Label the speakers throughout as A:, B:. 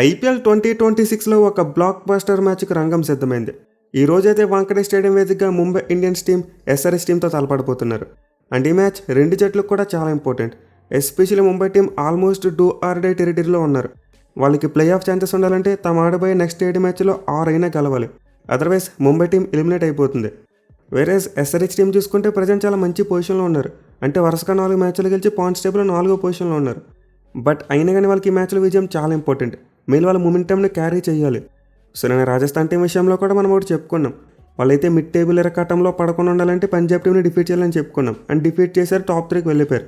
A: IPL 2026లో ఒక block buster మ్యాచ్కి రంగం సిద్ధమైంది. ఈ రోజైతే వాంకడే స్టేడియం వేదికగా ముంబై ఇండియన్స్ టీం ఎస్ఆర్హెచ్ టీంతో తలపడబోతున్నారు. అండ్ ఈ మ్యాచ్ రెండు జట్లకు కూడా చాలా important. Especially Mumbai team almost do or die టెరిటరీలో ఉన్నారు. వాళ్ళకి ప్లే ఆఫ్ ఛాన్సెస్ ఉండాలంటే తమ ఆడబోయే నెక్స్ట్ 7 మ్యాచ్లో 6 అయినా గెలవాలి. అదర్వైజ్ ముంబై టీం ఎలిమినేట్ అయిపోతుంది. వేరేస్ ఎస్ఆర్హెచ్ టీం చూసుకుంటే ప్రజెంట్ చాలా మంచి పొజిషన్లో ఉన్నారు. అంటే వరుసగా 4 మ్యాచ్లు గెలిచి పాయింట్స్ టేబుల్లో 4వ పొజిషన్లో ఉన్నారు. బట్ అయినా కానీ వాళ్ళకి ఈ మ్యాచ్లో విజయం చాలా ఇంపార్టెంట్. మెయిన్ వాళ్ళ మొమెంటమ్ని క్యారీ చేయాలి. సో నేను రాజస్థాన్ టీం విషయంలో కూడా మనం ఒకటి చెప్పుకున్నాం. వాళ్ళైతే మిడ్ టేబుల్ ఇరకాటంలో పడకుండా ఉండాలంటే పంజాబ్ టీంని డిఫీట్ చేయాలని చెప్పుకున్నాం. అండ్ డిఫీట్ చేశారు, టాప్ 3కి వెళ్ళిపోయారు.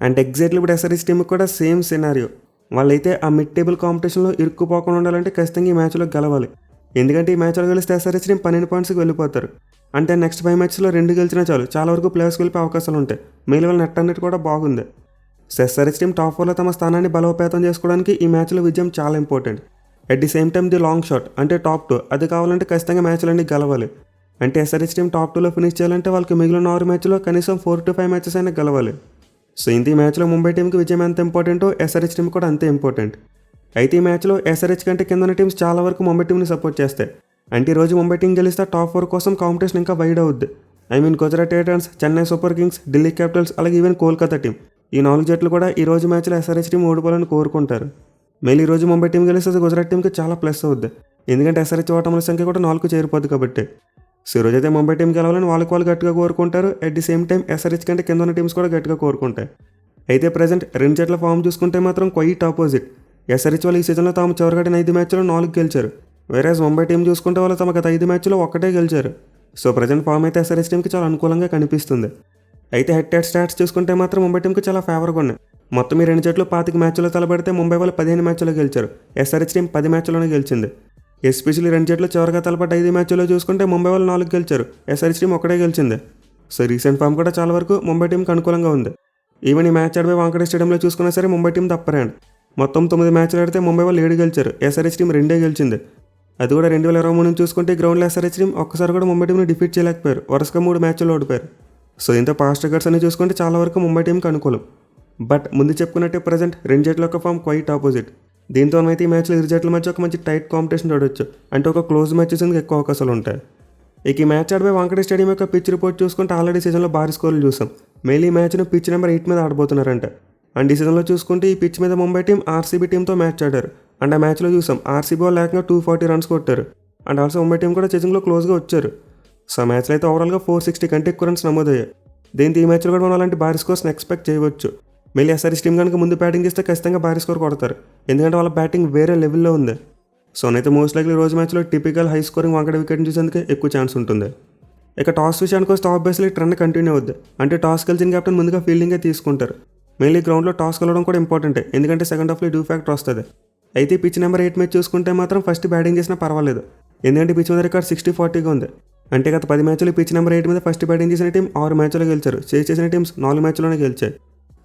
A: అండ్ ఎగ్జాక్ట్లీ ఇప్పుడు ఎస్ఆర్హెచ్ టీంకి కూడా సేమ్ సినారియో. వాళ్ళైతే ఆ మిడ్ టేబుల్ కాంపిటీషన్లో ఇరుక్కుపోకుండా ఉండాలంటే ఖచ్చితంగా ఈ మ్యాచ్లో గెలవాలి. ఎందుకంటే ఈ మ్యాచ్లో గెలిస్తే ఎస్ఆర్హెచ్ టీం 12 పాయింట్స్కి వెళ్ళిపోతారు. అంటే నెక్స్ట్ 5 మ్యాచ్లో 2 గెలిచినా చాలు, చాలా వరకు ప్లేయర్స్కి వెళ్ళిపోయే అవకాశాలు ఉంటాయి. మెయిన్ వాళ్ళ నెట్ అన్నిటి కూడా బాగుంది. ఎస్ఆర్హెచ్ టీం టాప్ 4లో తమ స్థానాన్ని బలోపేతం చేసుకోవడానికి ఈ మ్యాచ్లో విజయం చాలా important. At the same time the long shot అంటే టాప్ 2 అది కావాలంటే ఖచ్చితంగా మ్యాచ్లన్నీ గెలవాలి. అంటే ఎస్ఆర్హెచ్ టీం టాప్ 2లో ఫినిష్ చేయాలంటే వాళ్ళకి మిగిలిన 6 మ్యాచ్లో కనీసం 4 to 5 మ్యాచెస్ అయినా గెలవాలి. సో ఈ మ్యాచ్లో ముంబై టీంకి విజయం ఎంత ఇంపార్టెంటో ఎస్ఆర్హెచ్ టీం కూడా అంతే ఇంపార్టెంట్. అయితే ఈ మ్యాచ్లో ఎస్ఆర్హెచ్ కంటే కింద టీమ్స్ చాలా వరకు ముంబై టీంని సపోర్ట్ చేస్తాయి. అంటే ఈరోజు ముంబై టీం గెలిస్తే టాప్ 4 కోసం కాంపిటీషన్ ఇంకా వైడ్ అవుద్ది. Gujarat Titans, Chennai super Kings, Delhi Capitals, అలాగే ఈవెన్ కోల్కతా టీం, ఈ 4 జట్లు కూడా ఈ రోజు మ్యాచ్లో ఎస్ఆర్హెచ్ టీం ఓడిపోవాలని కోరుకుంటారు. మెయిన్ ఈ రోజు ముంబై టీం గెలిస్తే గుజరాత్ టీంకి చాలా ప్లస్ అవుద్ది. ఎందుకంటే ఎస్ఆర్హెచ్ ఓటముల సంఖ్య కూడా 4కు చేరిపోద్ది కాబట్టి. సో ఈ రోజైతే ముంబై టీం గెలవాలని వాళ్ళు గట్టిగా కోరుకుంటారు. At the same time SRH కంటే కింద ఉన్న టీమ్స్ కూడా గట్టిగా కోరుకుంటాయి. అయితే ప్రజెంట్ రెండు జట్ల ఫామ్ చూసుకుంటే మాత్రం క్వైట్ ఆపోజిట్. ఎస్ఆర్హెచ్ వాళ్ళు ఈ సీజన్లో తాము చివరిగడిన 5 మ్యాచ్లో 4 గెలిచారు. వేరేస్ ముంబై టీం చూసుకుంటే వాళ్ళు తమ గత 5 మ్యాచ్లో 1 గెలిచారు. సో ప్రజెంట్ ఫామ్ అయితే ఎస్ఆర్హెచ్ టీంకి చాలా అనుకూలంగా కనిపిస్తుంది. అయితే హెడ్ టు స్టాట్స్ చూసుకుంటే మాత్రం ముంబై టీంకి చాలా ఫేవర్గా ఉన్నాయి. మొత్తం ఈ రెండు జట్లు 25 మ్యాచ్లో తలపడితే ముంబై వాళ్ళు 15 మ్యాచ్లో గెలిచారు. ఎస్ఆర్హెచ్ టీం 10 మ్యాచ్లోనే గెలిచింది. ఎస్పెషల్లీ రెండు జట్లు చివరిగా తలపడ్డ 5 మ్యాచ్లో చూసుకుంటే ముంబై వాళ్ళు 4 గెలిచారు. ఎస్ఆర్హెచ్ టీం 1 గెలిచింది. సో రీసెంట్ ఫామ్ కూడా చాలా వరకు ముంబై టీంకి అనుకూలంగా ఉంది. ఈవెన్ ఈ మ్యాచ్ ఆడిపోయి వాంకడే స్టేడియంలో చూసుకున్నా సరే ముంబై టీం తప్పర్ హ్యాండ్. మొత్తం 9 మ్యాచ్లు ఆడితే ముంబై వాళ్ళు 7 గెలిచారు. ఎస్ఆర్హెచ్ టీం 2 గెలిచింది. అది కూడా 2023 నుంచి చూసుకుంటే గ్రౌండ్లో ఎస్ఆర్హెచ్ టీం ఒక్కసారి కూడా ముంబై టీంని డిఫీట్ చేయలేకపోయారు. వరుసగా 3 మ్యాచ్లు ఓడిపోయారు. సో ఇంత పాస్ట్ రికార్డ్స్ అని చూసుకుంటే చాలా వరకు ముంబై టీంకి అనుకూలం. బట్ ముందు చెప్పుకున్నట్టే ప్రజెంట్ రెండు జట్ల యొక్క ఫామ్ క్వైట్ ఆపోజిట్. దీంతో అయితే ఈ మ్యాచ్లో ఇరు జట్ల మధ్య ఒక మంచి టైట్ కాంపిటీషన్ చూడొచ్చు. అంటే ఒక క్లోజ్ మ్యాచెస్ ఎక్కువ అవకాశాలు ఉంటాయి. ఇక ఈ మ్యాచ్ ఆడిపోయి వాంకడే స్టేడియం యొక్క పిచ్ రిపోర్ట్ చూసుకుంటే ఆల్రెడీ సీజన్లో భారీ స్కోర్లు చూసాం. మెయిన్ ఈ మ్యాచ్ను పిచ్ నెంబర్ 8 మీద ఆడబోతున్నారంట. అండ్ ఈ సీజన్లో చూసుకుంటే ఈ పిచ్ మీద ముంబై టీం ఆర్సీబీ టీంతో మ్యాచ్ ఆడారు. అండ్ ఆ మ్యాచ్లో చూసాం ఆర్సీబీ వాళ్ళు ఏకంగా 240 రన్స్ కొట్టారు. అండ్ ఆల్సో ముంబై టీం కూడా చేసింగ్లో క్లోజ్గా వచ్చారు. సో మ్యాచ్లో అయితే ఓవరాల్గా 460 కంటే ఎక్కువ రన్స్ నమోదయ్యాయి. దీంతో ఈ మ్యాచ్లో కూడా మనం అలాంటి భారీ స్కోర్స్ని ఎక్స్పెక్ట్ చేయవచ్చు. మళ్ళీ ఎస్ఆర్హెచ్ టీం కనుక ముందు బ్యాటింగ్ చేస్తే ఖచ్చితంగా భారీ స్కోర్ కొడతారు. ఎందుకంటే వాళ్ళ బ్యాటింగ్ వేరే లెవెల్లో ఉంది. సో అయితే మోస్ట్ లైక్లీ రోజు మ్యాచ్లో టిపికల్ హై స్కోరింగ్ వాంకడే వికెట్ని చూసేందుకే ఎక్కువ ఛాన్స్ ఉంటుంది. ఇక టాస్ విషయానికి వస్తే ఆబ్వియస్లీ ట్రెండ్ కంటిన్యూ అవుద్ది. అంటే టాస్ గెలిచిన కెప్టెన్ ముందుగా ఫీల్డింగే తీసుకుంటారు. మెయిన్లీ గ్రౌండ్లో టాస్ గెలవడం కూడా ఇంపార్టెంటే, ఎందుకంటే సెకండ్ హాఫ్లో డ్యూ ఫ్యాక్టర్ వస్తుంది. అయితే పిచ్ నెంబర్ 8 మ్యాచ్ చూసుకుంటే మాత్రం ఫస్ట్ బ్యాటింగ్ చేసినా పర్వాలేదు. ఎందుకంటే పిచ్ మీద రికార్డ్ 60-40గా ఉంది. అంటే గత 10 మ్యాచ్లు పిచ్ నెంబర్ 8 మీద ఫస్ట్ బ్యాటింగ్ చేసిన టీం 6 మ్యాచ్లో గెలిచారు. చేసిన టీమ్స్ 4 మ్యాచ్లోనే గెలిచాయి.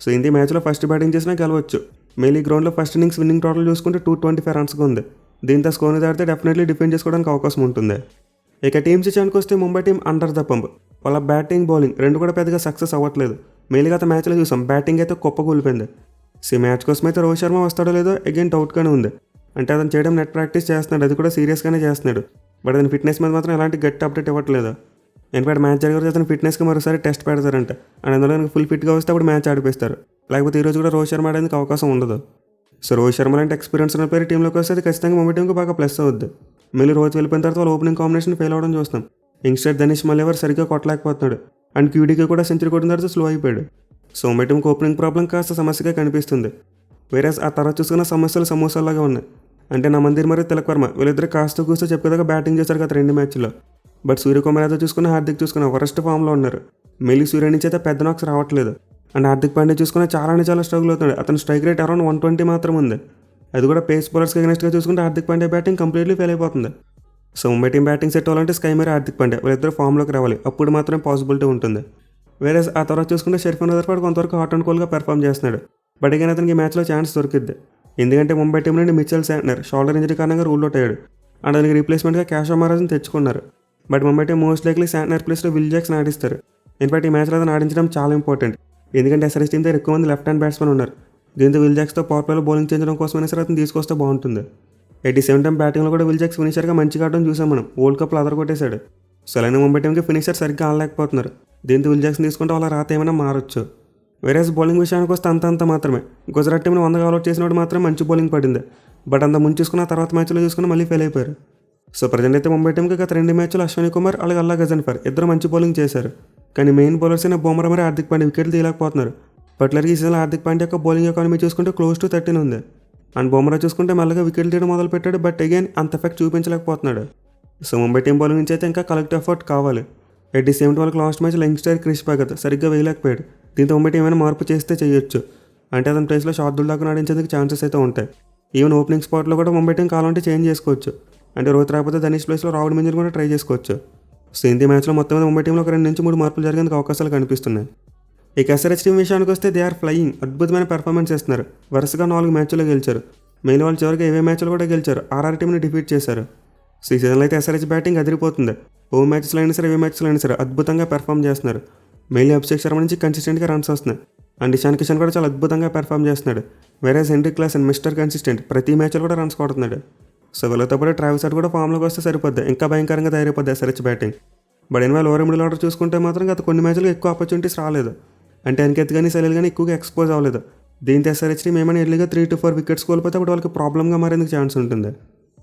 A: సో ఈ మ్యాచ్లో ఫస్ట్ బ్యాటింగ్ చేసినా గెలవచ్చు. మెయిన్లీ గ్రౌండ్లో ఫస్ట్ ఇన్నింగ్స్ విన్నింగ్ టోటల్ చూసుకుంటే 225 రన్స్గా ఉంది. దీంతో స్కోర్ని దాటితే డెఫినెట్లీ డిఫెండ్ చేసుకోవడానికి అవకాశం ఉంటుంది. ఇక టీమ్స్ విషయానికి వస్తే Mumbai team under the pump. వాళ్ళ బ్యాటింగ్ బౌలింగ్ రెండు కూడా పెద్దగా సక్సెస్ అవ్వట్లేదు. మెయిన్లీ గత మ్యాచ్లో చూసాం బ్యాటింగ్ అయితే కుప్పకూలిపోయింది. సో ఈ మ్యాచ్ కోసం అయితే రోహిత్ శర్మ వస్తాడో లేదో అగైన్ డౌట్గానే ఉంది. అంటే అతను చేయడం నెట్ ప్రాక్టీస్ చేస్తున్నాడు, అది కూడా సీరియస్గానే చేస్తున్నాడు. బట్ అతని ఫిట్నెస్ మీద మాత్రం ఎలాంటి గట్టి అప్డేట్ ఇవ్వట్లేదు. ఎందుకంటే మ్యాచ్ జరిగే అతను ఫిట్నెస్కి మరోసారి టెస్ట్ పెడతారంట. అండ్ అందులో ఫుల్ ఫిట్గా వస్తే అప్పుడు మ్యాచ్ ఆడిపిస్తారు. లేకపోతే ఈరోజు కూడా రోహిత్ శర్మ ఆడేందుకు అవకాశం ఉండదు. సో రోహిత్ శర్మ లాంటి ఎక్స్పీరియన్స్ ఉన్న పేరు టీంలోకి వస్తే అది ఖచ్చితంగా ముంబై టీంకి బాగా ప్లస్ అవుద్ది. మళ్ళీ రోహిత్ వెళ్ళిపోయిన తర్వాత వాళ్ళు ఓపెనింగ్ కాంబినేషన్ ఫెయిల్ అవ్వడం చూస్తాం. యంగ్స్టర్ ధనీష్ మల్లేవర్ సరిగ్గా కొట్టలేకపోతున్నాడు. అండ్ క్యూడీకి కూడా సెంచరీ కొట్టిన తర్వాత స్లో అయిపోయాడు. సో ముంబై టీంకి ఓపెనింగ్ ప్రాబ్లం కాస్త సమస్యగా కనిపిస్తుంది. వేరేస్ ఆ తర్వాత చూసుకున్న సమస్యలు సమోసాలాగా ఉన్నాయి. అంటే నా మందిర్ మరియు తిలక్ వర్మ వీళ్ళిద్దరు కాస్త కూస్తూ చెప్పేదాకా బ్యాటింగ్ చేశారు గత 2 మ్యాచ్లో. బట్ సూర్యకుమార్ యాదవ్ చూసుకున్న హార్దిక్ చూసుకున్న వరస్ట్ ఫామ్లో ఉన్నారు. మెయిలీ సూర్య నుంచి అయితే పెద్ద నాక్స్ రావట్లేదు. అండ్ హార్దిక్ పాండే చూసుకున్న చాలా స్ట్రగుల్ అవుతున్నాడు. అతను స్ట్రైక్ రేట్ అరౌండ్ 120 మాత్రం ఉంది. అది కూడా పేస్ బౌలర్స్కి అగెన్స్ట్గా చూసుకుంటే Hardik Pandya batting completely fail అయిపోతుంది. So Mumbai team batting set అవ్వాలంటే స్కై మరి హార్దిక్ పాండే వీళ్ళిద్దరు ఫామ్లోకి రావాలి. అప్పుడు మాత్రమే పాసిబిలిటీ ఉంటుంది. వేరే ఆ తర్వాత చూసుకుంటే షర్ఫీన్ రదర్ఫర్డ్ కొంతవరకు హాట్ అండ్ కోల్గా పెర్ఫామ్ చేస్తున్నాడు. బట్ అగైన్ అతనికి ఈ మ్యాచ్లో ఛాన్స్ దొరికిద్ది. ఎందుకంటే ముంబై టీం నుండి మిచెల్ శాంట్నర్ షోల్డర్ ఇంజరీ కారణంగా రూల్ అవుట్ అయ్యాడు. అండ్ దానికి రీప్లేస్మెంట్గా కేశవ్ మహారాజ్ని తెచ్చుకున్నారు. But Mumbai team most likely Santner ప్లేస్లో విల్ జాక్స్ని ఆడిస్తారు. ఇన్ఫాక్ట్ ఈ మ్యాచ్లో అతను ఆడించడం చాలా ఇంపార్టెంట్. ఎందుకంటే ఎస్ఆర్హెచ్ టీం దగ్గర ఎక్కువ మంది లెఫ్ట్ హ్యాండ్ బ్యాట్స్మెన్ ఉన్నారు. దీంతో విల్ జాక్స్తో పవర్ ప్లేలో బౌలింగ్ చేయడం కోసమైనా సరే అతను తీసుకొస్తే బాగుంటుంది. 87 టైం బ్యాటింగ్లో కూడా విల్ జాక్స్ ఫినిషర్గా మంచిగా ఆడడం చూసాం మనం. వరల్డ్ కప్లో అదరగొట్టేశాడు. సో అలానే ముంబై టీంకి ఫినిషర్ సరిగ్గా ఆడలేకపోతున్నారు. దీంతో విల్ జాక్స్ని తీసుకుంటే వాళ్ళ రాత ఏమైనా మారొచ్చు. వేరేస్ బౌలింగ్ విషయానికి వస్తే అంత మాత్రమే. గుజరాత్ టీంని 100 అవుట్ చేసినప్పుడు మాత్రం మంచి బౌలింగ్ పడింది. బట్ అంత ముందు చూసుకున్న తర్వాత మ్యాచ్లో చూసుకుని మళ్ళీ ఫెయిల్ అయిపోయారు. సో ప్రజెంట్ అయితే ముంబై టీంకి గత 2 మ్యాచ్లు అశ్విని కుమార్ అలాగే అల్లా గజన్ఫర్ ఇద్దరు మంచి బౌలింగ్ చేశారు. కానీ మెయిన్ బౌలర్స్ అయిన బుమ్రా మరి హార్దిక్ పాండ్యా వికెట్లు తీయలేకపోతున్నారు. పర్టికులర్గా ఈ సీజన్లో హార్దిక్ పాండ్యా యొక్క బౌలింగ్ ఎకానమీ చూసుకుంటే క్లోజ్ టు 13 ఉంది. అండ్ బుమ్రా చూసుకుంటే మెల్లగా వికెట్లు తీయడం మొదలు పెట్టాడు. బట్ అగైన్ అంత ఎఫెక్ట్ చూపించలేకపోతున్నాడు. సో ముంబై టీం బౌలింగ్ నుంచి అయితే ఇంకా కలెక్టివ్ ఎఫర్ట్ కావాలి. 87 వాళ్ళకి last match youngster Krish Bhagat సరిగ్గా వేయలేకపోయాడు. దీంతో ముంబై టీం ఏమైనా మార్పు చేస్తే చేయొచ్చు. అంటే అతని ప్లేస్లో శార్దుల్ దాకా నడించేందుకు ఛాన్సెస్ అయితే ఉంటాయి. ఈవెన్ ఓపెనింగ్ స్పాట్లో కూడా ముంబై టీం కావాలంటే చేంజ్ చేసుకోవచ్చు. అంటే రోహిత్ రాకపోతే ధనీష్ ప్లేస్లో రావుడ్ మింజర్ కూడా ట్రై చేసుకోవచ్చు. సో ఇంత మ్యాచ్లో మొత్తం మీద ముంబై టీంలో ఒక 2 నుంచి 3 మార్పులు జరిగేందుకు అవకాశాలు కనిపిస్తున్నాయి. ఇక ఎస్ఆర్హెచ్ టీం విషయానికి వస్తే దే ఆర్ ఫ్లయింగ్. అద్భుతమైన పెర్ఫార్మెన్స్ ఇస్తున్నారు. వరుసగా 4 మ్యాచ్ల్లో గెలిచారు. మెయిన్ వాళ్ళు చివరికి 20 మ్యాచ్లు కూడా గెలిచారు. ఆర్ఆర్ టీంని డిఫీట్ చేశారు. సో ఈ సీజన్లో అయితే ఎస్ఆర్హెచ్ బ్యాటింగ్ అదిరిపోతుంది. హోమ్ మ్యాచెస్లో అయినా సరే, 20 మ్యాచ్లో అయినా సరే అద్భుతంగా పెర్ఫామ్ చేస్తున్నారు. మెయిన్లీ అభిషేక్ శర్మ నుంచి కన్సిస్టెంట్గా రన్స్ వస్తున్నాయి. అండ్ ఇషాన్ కిషన్ కూడా చాలా అద్భుతంగా పెర్ఫామ్ చేస్తున్నాడు. Whereas henry Klaasen mister consistent ప్రతి మ్యాచ్లో కూడా రన్స్ కొడుతున్నాడు. సో వీళ్ళతో పాటు ట్రావిస్ హెడ్ కూడా ఫామ్లోకి వస్తే సరిపోద్ది. ఇంకా భయంకరంగా తయారైపోద్ది ఎస్ఆర్హెచ్ బ్యాటింగ్. బట్ ఎన్వైల్ ఓవర్ మిడిల్ ఆర్డర్ చూసుకుంటే మాత్రం గత కొన్ని మ్యాచ్లు ఎక్కువ ఆపర్చునిటీస్ రాలేదు. అంటే ఎన్కెత్ కానీ సలీల్ కానీ ఎక్కువగా ఎక్స్పోజ్ అవ్వలేదు. దీంతో ఎస్ఆర్హెచ్ టీం ఏమైనా ఎర్లీగా 3 to 4 వికెట్స్ కోల్పోతే అప్పుడు వాళ్ళకి ప్రాబ్లంగా మారేందుకు ఛాన్స్ ఉంటుంది.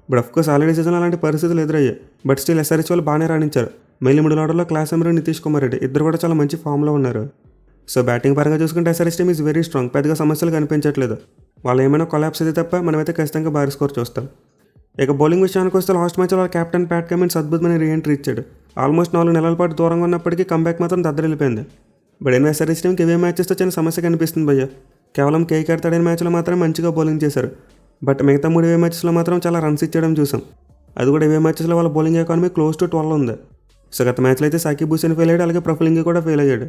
A: బట్ అఫ్కోర్స్ ఆల్రెడీ సీజన్ అలాంటి పరిస్థితులు ఎదురయ్యాయి. బట్ స్టిల్ ఎస్ఆర్హెచ్ వాళ్ళు బాగానే రాణించారు. మెయిన్ మిడిల్ ఆర్డర్లో క్లాసన్ మరియు నితీష్ కుమార్ రెడ్డి ఇద్దరు కూడా చాలా మంచి ఫామ్లో ఉన్నారు. సో బ్యాటింగ్ పరంగా చూసుకుంటే SRH team is very strong. పెద్దగా సమస్యలు కనిపించట్లేదు. వాళ్ళు ఏమైనా కొలాప్స్ అయితే తప్ప మనమైతే ఖచ్చితంగా భారీ స్కోర్ చూస్తాం. ఇక బౌలింగ్ విషయానికి వస్తే లాస్ట్ మ్యాచ్లో వాళ్ళ కెప్టెన్ ప్యాట్ కమిన్స్ అద్భుతమైన రీఎంట్రీ ఇచ్చాడు. ఆల్మోస్ట్ 4 నెలల పాటు దూరంగా ఉన్నప్పటికీ కంబ్యాక్ మాత్రం దద్దరిల్లిపోయింది. బట్ ఎస్ఆర్హెచ్ టీంకి ఇవే మ్యాచెస్తో చిన్న సమస్య కనిపిస్తుంది భయ్య. కేవలం కేకేఆర్ తడిన మ్యాచ్లో మాత్రమే మంచిగా బౌలింగ్ చేశారు. బట్ మిగతా 3 మ్యాచెస్లో మాత్రం చాలా రన్స్ ఇచ్చడం చూసాం. అది కూడా 20 మ్యాచెస్లో వాళ్ళ బౌలింగ్ ఎకానమీ క్లోజ్ టు 12 ఉంది. సో గత మ్యాచ్లో అయితే సాకిబ్ హుసేన్ ఫెయిల్ అయ్యాడు. అలాగే ప్రఫుల్ కూడా ఫెయిల్ అయ్యాడు.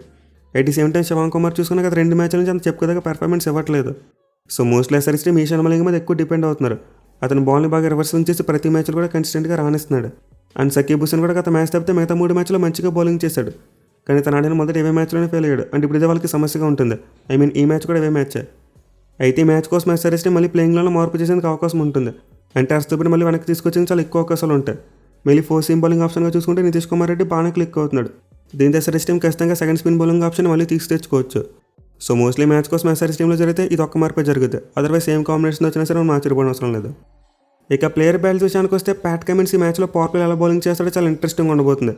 A: 87 టైం శివాంగ్ కుమార్ చూసుకున్న గత 2 మ్యాచ్ల నుంచి అంత చెప్పుకోదగ్గ పెర్ఫార్మెన్స్ ఇవ్వట్లేదు. So mostly SRH team Eshan Malinga మీద ఎక్కువ డిపెండ్ అవుతున్నారు. అతను బాల్ని బాగా రివర్స్ చేసి ప్రతి మ్యాచ్లో కూడా కన్సిస్టెంట్గా రాణిస్తున్నాడు. అండ్ సాకిబ్ హుసేన్ కూడా గత మ్యాచ్ తప్పితే మిగతా 3 మ్యాచ్లో మంచిగా బౌలింగ్ చేశాడు. కానీ తన ఆడిన మొదటి 20 మ్యాచ్లోనే ఫెయిల్ అయ్యాడు. అంటే ఇప్పుడు ఇదే వాళ్ళకి సమస్యగా ఉంటుంది. ఈ మ్యాచ్ కూడా 20 మ్యాచే. అయితే ఈ మ్యాచ్ కోసం ఎస్ఆర్హెచ్ టీం మళ్ళీ ప్లేయింగ్లో మార్పు చేసేందుకు అవకాశం ఉంటుంది. అంటే అర్స్తోపిని మళ్ళీ వెనక్కి తీసుకొచ్చేందుకు చాలా ఎక్కువ అవకాశాలు ఉంటాయి. మళ్ళీ 4 సీమ్ బౌలింగ్ ఆప్షన్గా చూసుకుంటే నితీష్ కుమార్ రెడ్డి బాగానే క్లిక్ అవుతున్నాడు. దీంతో ఎస్ఆర్హెచ్ టీం ఖచ్చితంగా సెకండ్ స్పిన్ బౌలింగ్ ఆప్షన్ మళ్ళీ తెచ్చుకోవచ్చు. సో మోస్ట్లీ మ్యాచ్ కోసం ఎస్ఆర్హెచ్ టీంలో జరిగితే ఇది ఒక్క మార్పే జరుగుతుంది. అదర్వైజ్ సేమ్ కాంబినేషన్ వచ్చినా సరే మనం ఆశ్చర్యపోవడం అవసరం లేదు. ఇక ప్లేయర్ బ్యాలెన్స్ విషయానికి వస్తే ప్యాట్ కమిన్స్ ఈ మ్యాచ్లో పవర్ ప్లే ఎలా బౌలింగ్ చేస్తాడో చాలా ఇంట్రెస్టింగ్ ఉండబోతుంది.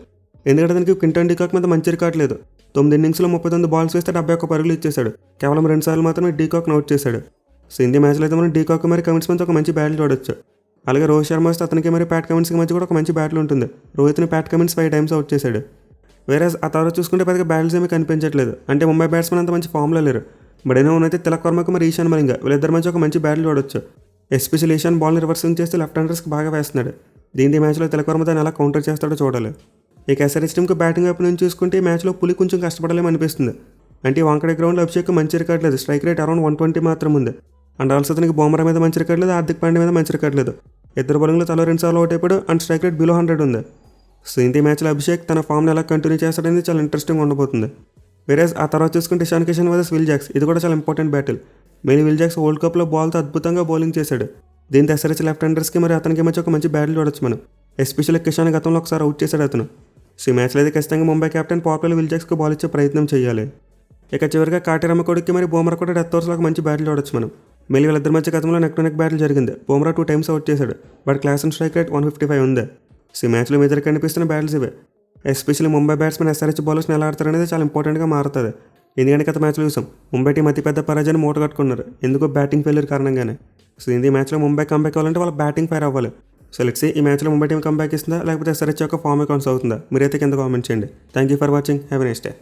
A: ఎందుకంటే దానికి క్వింటన్ డీకాక్ మీద మంచి రికార్డ్ లేదు. 9 ఇన్నింగ్స్లో 39 బాల్స్ వేస్తే 71 పరుగులు ఇచ్చేశాడు. కేవలం 2 సార్లు మాత్రమే డీకాక్ను అవుట్ చేశాడు. సో ఇండియా మ్యాచ్లో అయితే మనం డీకాక్ మరి కమిన్స్ మధ్య ఒక మంచి బ్యాటిల్ చూడొచ్చు. అలాగే రోహిత్ శర్మ వస్తే అతనికి మరి ప్యాట్ కమిన్స్కి మధ్య కూడా ఒక మంచి బ్యాటిల్ ఉంటుంది. రోహిత్ని ప్యాట్ కమిన్స్ 5 టైమ్స్ అవుట్ చేశాడు. వేరే ఆ తర్వాత చూసుకుంటే పెద్దగా బ్యాటిల్స్ ఏమీ కనిపించట్లేదు. అంటే ముంబై బ్యాట్స్మెన్ అంత మంచి ఫామ్లో లేరు. బట్ అయినా ఉన్నైతే తిలక్ వర్మకు మరి ఈశాన్ మలింగ వీళ్ళిద్దరి మధ్య ఒక మంచి బ్యాటిల్ చూడొచ్చు. ఎస్పెషల్ ఈశాన్ బాల్ని రివర్సింగ్ చేస్తే లెఫ్ట్ హ్యాండర్స్కి బాగా వేస్తున్నాడు. దీంతో ఈ మ్యాచ్లో తిలక్ వర్మ దాన్ని ఎలా కౌంటర్ చేస్తాడో చూడాలి. ఇక ఎస్ఆర్హెచ్ టీంకి బ్యాటింగ్ వైపు నుంచి చూసుకుంటే ఈ మ్యాచ్లో పులి కొంచెం కష్టపడలేమని అనిపిస్తుంది. అంటే వాంకడే గ్రౌండ్లో అభిషేక్ మంచి రికార్డ్ లేదు. స్ట్రైక్ రేట్ అరౌండ్ 120 మాత్రం ఉంది. అండ్ ఆల్సో అతనికి బుమ్రా మీద మంచి రికార్డ్ లేదు. హార్దిక్ పాండ్యా మీద మంచి రికార్డ్ లేదు. ఇద్దరు బౌలింగ్లో తలో 2 సార్లు అవుట్ అయిపోయాడు. అండ్ స్ట్రైక్ రేట్ బిలో 100 ఉంది. సో ఇంత మ్యాచ్లో అభిషేక్ తన ఫామ్ని ఎలా కంటిన్యూ చేస్తాడనేది చాలా ఇంట్రెస్టింగ్ ఉండబోతుంది. వేరేస్ ఆ తర్వాత చూసుకుంటే Ishan Kishan versus Will Jacks ఇది కూడా చాలా important battle. Main Will Jacks world కప్లో బాల్తో అద్భుతంగా బౌలింగ్ చేశాడు. దీంతో ఎస్ఆర్హెచ్ లెఫ్ట్ హ్యాండర్స్కి మరి అతనికి మధ్య ఒక మంచి బ్యాటిల్ చూడొచ్చు మనం. ఎస్పెషల్లీ కిషన్ గతంలో ఒకసారి అవుట్ చేశాడు అతను. సో ఈ మ్యాచ్లో అయితే ఖచ్చితంగా ముంబై కెప్టెన్ పవర్ ప్లేలో విల్ జాక్స్కి బాల్ ఇచ్చే ప్రయత్నం చేయాలి. ఇక చివరిగా కాటిరమ్మ కొడుక్కి మరి బుమ్రా కూడా డెత్ ఓవర్స్లో మంచి బ్యాటిల్ చూడొచ్చు మనం. మళ్ళీ వీళ్ళిద్దరి మధ్య గతంలో నెక్ టు నెక్ బ్యాటిల్ జరిగింది. బుమ్రా 2 టైమ్స్ అవుట్ చేశాడు. బట్ క్లాసన్ స్ట్రైక్ రేట్ 155 ఉంది. సో ఈ మ్యాచ్లో మేజర్ కనిపిస్తున్న బ్యాటిల్స్ ఇవే. ఎస్పెషల్లీ ముంబై బ్యాట్స్మెన్ ఎస్ఆర్హెచ్ బౌలర్స్ని ఎలా ఆడతారనేది చాలా ఇంపార్టెంట్గా మారుతుంది. ఎందుకంటే గత మ్యాచ్లో చూసాం ముంబై టీం అతిపెద్ద పరాజయాన్ని మూట కట్టుకున్నారు. ఎందుకో బ్యాటింగ్ ఫెయిల్యూర్ కారణంగానే. సో ఈ మ్యాచ్లో ముంబై కంబ్యాక్ అవ్వాలంటే వాళ్ళ బ్యాటింగ్ ఫైర్ అవ్వాలి. సో లెట్స్ సీ ఈ మ్యాచ్లో ముంబై టీం కంబ్యాక్ ఇస్తుందా లేకపోతే ఎస్ఆర్హెచ్ యొక్క ఫామ్ అకౌంట్స్ అవుతుందా? మీరైతే కింద కామెంట్ చేయండి. Thank you for watching. Have a nice day.